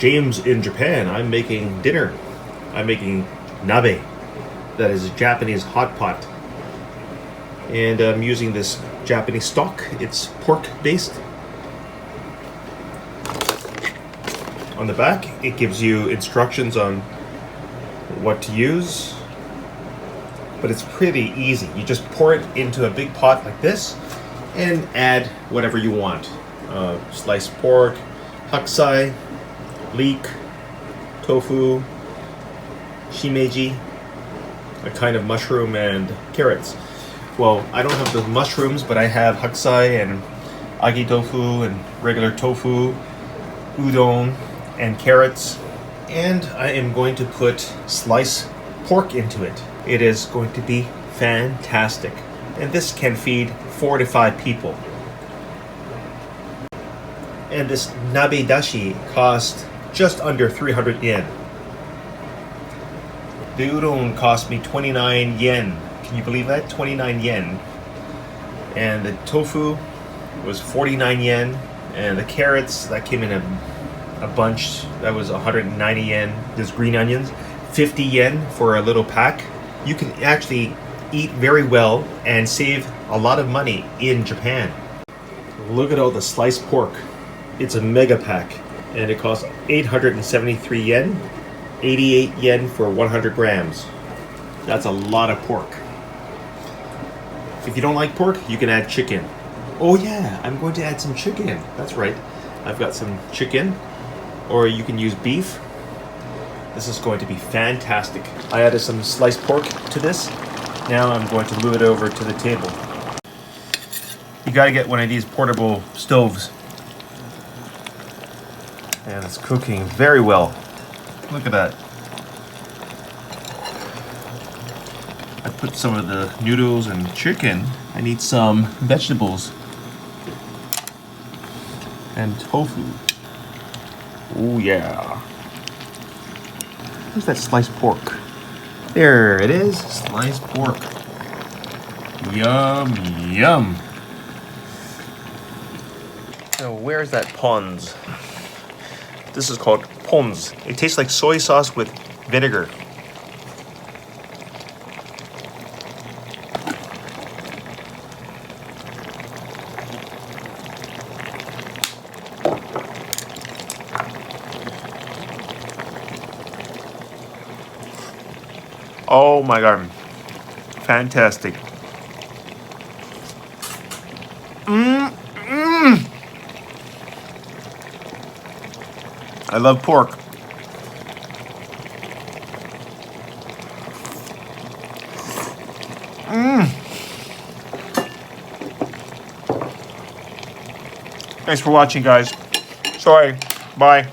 James in Japan, I'm making dinner. I'm making nabe, that is a Japanese hot pot. And I'm using this Japanese stock. It's pork based. On the back, it gives you instructions on what to use, but it's pretty easy. You just pour it into a big pot like this and add whatever you want. Sliced pork, hakusai, leek, tofu, shimeji, a kind of mushroom, and carrots. Well, I don't have the mushrooms, but I have hakusai and agi tofu and regular tofu, udon, and carrots. And I am going to put sliced pork into it. It is going to be fantastic. And this can feed 4 to 5 people. And this nabe dashi cost just under 300 yen. The udon cost me 29 yen. Can you believe that? 29 yen. And the tofu was 49 yen. And the carrots, that came in a bunch. That was 190 yen. There's green onions, 50 yen for a little pack. You can actually eat very well and save a lot of money in Japan. Look at all the sliced pork. It's a mega pack, and it costs 873 yen, 88 yen for 100 grams. That's a lot of pork. If you don't like pork, you can add chicken. Oh yeah, I'm going to add some chicken. That's right. I've got some chicken, or you can use beef. This is going to be fantastic. I added some sliced pork to this. Now I'm going to move it over to the table. You gotta get one of these portable stoves. And it's cooking very well. Look at that. I put some of the noodles and chicken. I need some vegetables. And tofu. Oh yeah. Where's that sliced pork? There it is, sliced pork. Yum, yum. Now where's that pons? This is called pons. It tastes like soy sauce with vinegar. Oh my god. Fantastic. I love pork. Thanks for watching, guys. Sorry. Bye.